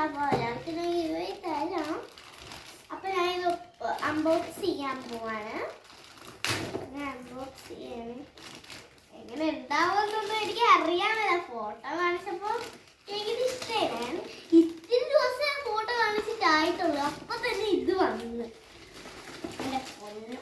അപ്പൊ ഞാൻ ഇത് അൺബോക്സ് ചെയ്യാൻ പോവാണ്. അൺബോക്സ് ചെയ്യാൻ എങ്ങനെ ഉണ്ടാവുമെന്നൊന്നും എനിക്ക് അറിയാമല്ല. ഫോട്ടോ കാണിച്ചപ്പോ എനിക്കിത് ഇഷ്ടമായി. ഇത്തിരി ദിവസം ഫോട്ടോ കാണിച്ചിട്ടായിട്ടുള്ളൂ, അപ്പൊ തന്നെ ഇത് വന്നു. എന്റെ പൊന്നു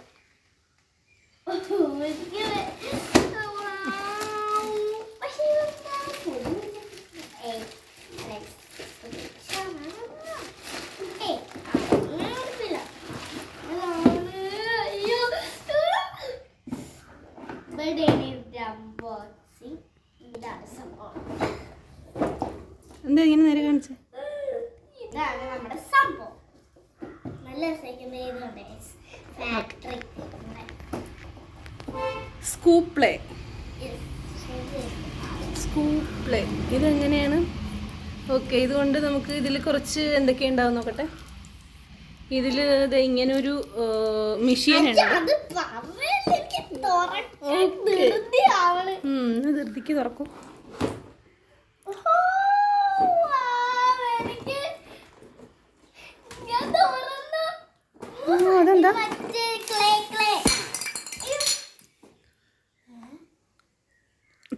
എന്താ ഇങ്ങനെ നേരെ കാണിച്ചേ? ഇതാണ് നമ്മുടെ സംഭവം. നല്ല ഫാക്ടറി സ്കൂപ്പ് പ്ലേ ഇതെങ്ങനെയാണ്? ഓക്കെ, ഇതുകൊണ്ട് നമുക്ക് ഇതിൽ കുറച്ച് എന്തൊക്കെ ഉണ്ടാവും നോക്കട്ടെ. ഇതിൽ ഇങ്ങനെ ഒരു മെഷീൻ ഉണ്ട്. ധൃതിക്ക് തുറക്കും. അതെന്താ?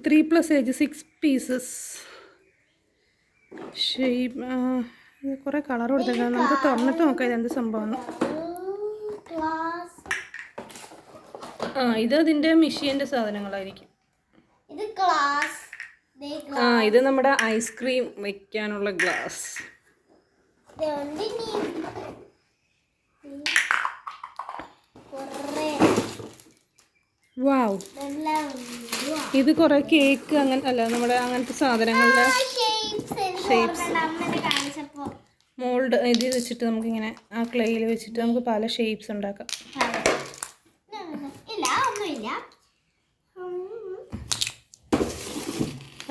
3+8 6 പീസസ് ഷേപ്പ്. കുറെ കളർ കൊടുത്തിട്ടുണ്ട്. നമുക്ക് തുറന്നിട്ട് നോക്കാം ഇതെന്ത് സംഭവം. ഇത് അതിന്റെ മെഷീന്റെ സാധനങ്ങളായിരിക്കും. ഇത് നമ്മുടെ ഐസ്ക്രീം വെക്കാനുള്ള ഗ്ലാസ്. വാവ്, ഇത് കുറെ കേക്ക് അങ്ങനെ അല്ല, നമ്മുടെ അങ്ങനത്തെ സാധനങ്ങളുടെ ഷേപ്സ് മോൾഡ് ഇത് വെച്ചിട്ട് നമുക്കിങ്ങനെ ആ ക്ലേയിൽ വെച്ചിട്ട് നമുക്ക് പല ഷേപ്സ് ഉണ്ടാക്കാം.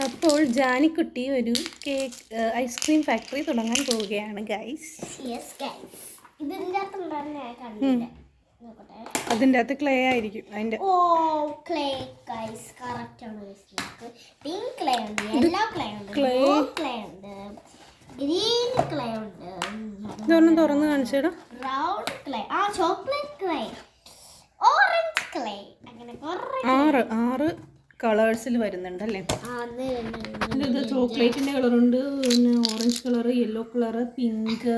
അപ്പോൾ ജാനിക്കുട്ടി ഒരു കേക്ക് ഐസ്ക്രീം ഫാക്ടറി തുടങ്ങാൻ പോവുകയാണ് ഗൈസ്. അതിൻ്റെ അകത്ത് ക്ലേ ആയിരിക്കും. അതിന്റെ ഇതൊന്നും തുറന്ന് കാണിച്ചേടാ. ആറ് കളേഴ്സിൽ വരുന്നുണ്ടല്ലേ? ഇത് ചോക്ലേറ്റിന്റെ കളറുണ്ട്, പിന്നെ orange colour, yellow colour, pink.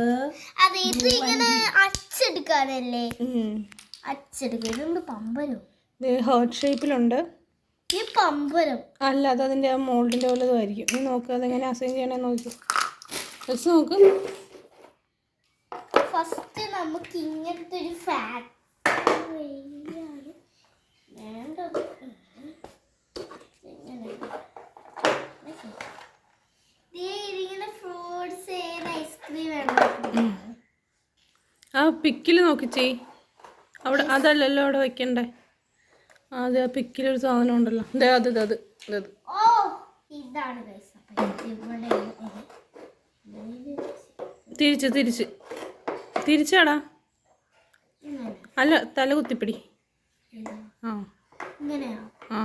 അച്ചെടുക്കാനല്ലേ? ഹാർട്ട് ഷേപ്പിലുണ്ട്. അല്ല, അത് അതിന്റെ മോൾഡിന്റെ പോലെ ആയിരിക്കും. നീ നോക്ക്, അതെങ്ങനെ അസൈൻ ചെയ്യണേ നോക്ക്. നോക്ക്. ഫസ്റ്റ് നമുക്ക് ഇങ്ങനത്തെ ഒരു ഫാക്ടറി വേണ്ടത്. ഫ്രൂട്ട്സ് ഐസ്ക്രീം വേണം. ആ പിക്കിൽ നോക്കി ചെയ്. അവിടെ അതല്ലല്ലോ അവിടെ വെക്കണ്ടേ. അത് ആ പിക്കിലൊരു സാധനം ഉണ്ടല്ലോ. തിരിച്ചാടാ. അല്ല, തല കുത്തിപ്പിടി. ആ ആ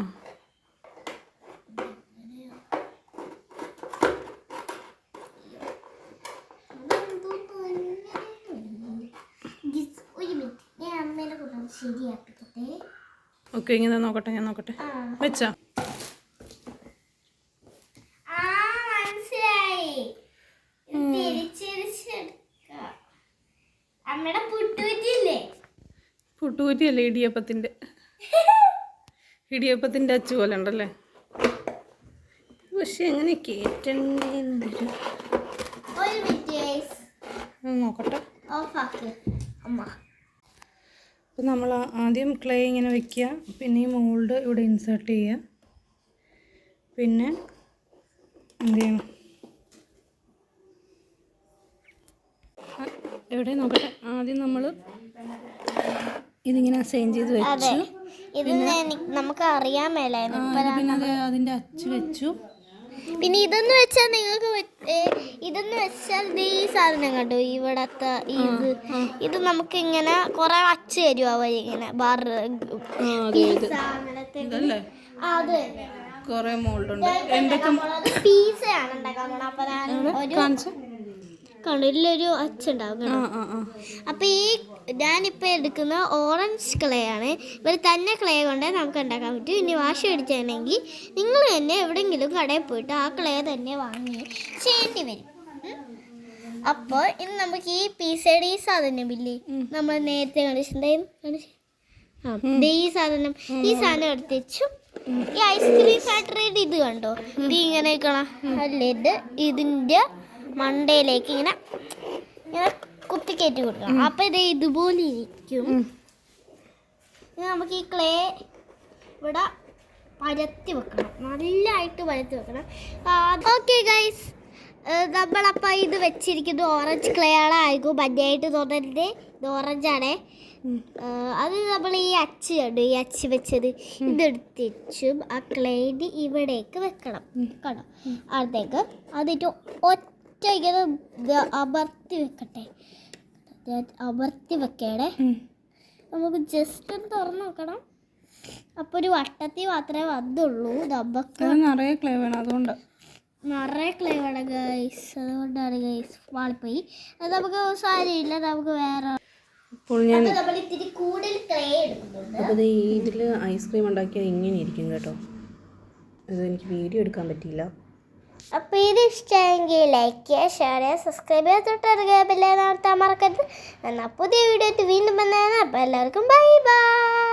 ഓക്കെ, ഇങ്ങനെ നോക്കട്ടെ. ഞാൻ നോക്കട്ടെ. വെച്ചാ പുട്ടുകുറ്റിയല്ലേ? ഇടിയപ്പത്തിന്റെ അച്ചു പോലെ ഉണ്ടല്ലേ? പക്ഷെ എങ്ങനെ കേറ്റണ്ടേ നോക്കട്ടെ. അപ്പോൾ നമ്മൾ ആദ്യം ക്ലേ ഇങ്ങനെ വെക്കുക, പിന്നെ ഈ മോൾഡ് ഇവിടെ ഇൻസേർട്ട് ചെയ്യുക, പിന്നെ എന്ത് ചെയ്യണം എവിടെ നോക്കട്ടെ. ആദ്യം നമ്മൾ ഇതിങ്ങനെ അസൈൻ ചെയ്ത് വെച്ചു. നമുക്ക് അറിയാൻ മേലായിരുന്നു. പിന്നെ അത് അതിൻ്റെ അച്ച് വെച്ചു. പിന്നെ ഇതെന്ന് വെച്ചാൽ നിങ്ങൾക്ക് ഇതെന്ന് വെച്ചാൽ ഈ സാധനം കണ്ടോ ഇവിടത്തെ ഇത് നമുക്ക് ഇങ്ങനെ കുറെ അച്ച് തരും അവരിങ്ങനെ കുറെ മോൾഡ് ഉണ്ട്. എന്തൊക്കെ പീസയാണ് ഉണ്ടാക്കാൻ. കണ്ടോ ഇതിലൊരു അച്ചുണ്ടാവും ആ കേട്ടോ. ആ ആ അപ്പോൾ ഈ ഞാനിപ്പോൾ എടുക്കുന്ന ഓറഞ്ച് ക്ലേ ആണ്. ഇവർ തന്നെ ക്ലേ കൊണ്ട് നമുക്ക് ഉണ്ടാക്കാൻ പറ്റും. ഇനി വാഷ് അടിച്ചാണെങ്കിൽ നിങ്ങൾ തന്നെ എവിടെയെങ്കിലും കടയിൽ പോയിട്ട് ആ ക്ലേ തന്നെ വാങ്ങി ചെയ്യേണ്ടി വരും. അപ്പോൾ ഇന്ന് നമുക്ക് ഈ പീസയുടെ ഈ സാധനം ഇല്ലേ നമ്മൾ നേരത്തെ കാണിച്ചിട്ടുണ്ടായിരുന്നു. ഈ സാധനം എടുത്ത് വെച്ചു. ഈ ഐസ്ക്രീം ഫാക്ടറിയുടെ ഇത് കണ്ടോ, ഇത് ഇങ്ങനെ ലെഡ് ഇതിൻ്റെ മണ്ടയിലേക്ക് ഇങ്ങനെ ഇങ്ങനെ കുത്തിക്കയറ്റി കൊടുക്കണം. അപ്പം ഇത് ഇതുപോലെ ഇരിക്കും. നമുക്ക് ഈ ക്ലേ ഇവിടെ പരത്തി വെക്കണം, നല്ലതായിട്ട് പരത്തി വെക്കണം. ഓക്കെ ഗൈസ്, നമ്മളപ്പോൾ ഇത് വെച്ചിരിക്കുന്നത് ഓറഞ്ച് ക്ലേ ആയിരിക്കും. മഞ്ഞയായിട്ട് തോന്നരുത്, ഇത് ഓറഞ്ചാണേ. അത് നമ്മൾ ഈ അച്ച് കണ്ടു, ഈ അച്ച് വെച്ചത് ഇതെടുത്ത് വെച്ചും ആ ക്ലേന് ഇവിടേക്ക് വെക്കണം കേട്ടോ. അടുത്തേക്ക് അതിട്ട് ഒറ്റ ഇങ്ങനെ അമർത്തി വെക്കട്ടെ, അമർത്തി വെക്കണേ. നമുക്ക് ജസ്റ്റ് ഒന്ന് തുറന്ന് നോക്കണം. അപ്പോൾ ഒരു വട്ടത്തിൽ മാത്രമേ വന്നുള്ളൂ. നമുക്ക് നിറയെ ക്ലേ വേണം, അതുകൊണ്ട് നിറയെ ക്ലേ വേണം ഗൈസ്, അതുകൊണ്ടാണ് ഗൈസ് വാളിപ്പോയി. അത് നമുക്ക് സാരമില്ല, നമുക്ക് വേറെ. അപ്പോൾ ഞാൻ നമ്മൾ ഇത്തിരി കൂടുതൽ ക്ലേ എടുക്കുന്നുണ്ട്. അപ്പോൾ ഇതിൽ ഐസ്ക്രീം ഉണ്ടാക്കിയാൽ ഇങ്ങനെ ഇരിക്കും കേട്ടോ. ഇത് എനിക്ക് വീഡിയോ എടുക്കാൻ പറ്റിയില്ല. അപ്പോൾ ഇത് ഇഷ്ടമെങ്കിൽ ലൈക്ക് ചെയ്യുക, ഷെയർ ചെയ്യുക, സബ്സ്ക്രൈബ് ചെയ്യുക, തൊട്ടടുക്കുക ബെല്ലൈക്കൺ അമർത്താൻ മറക്കരുത്. എന്നാൽ പുതിയ വീഡിയോ വീണ്ടും വന്നതാണ്. അപ്പോൾ എല്ലാവർക്കും ബൈ ബൈ.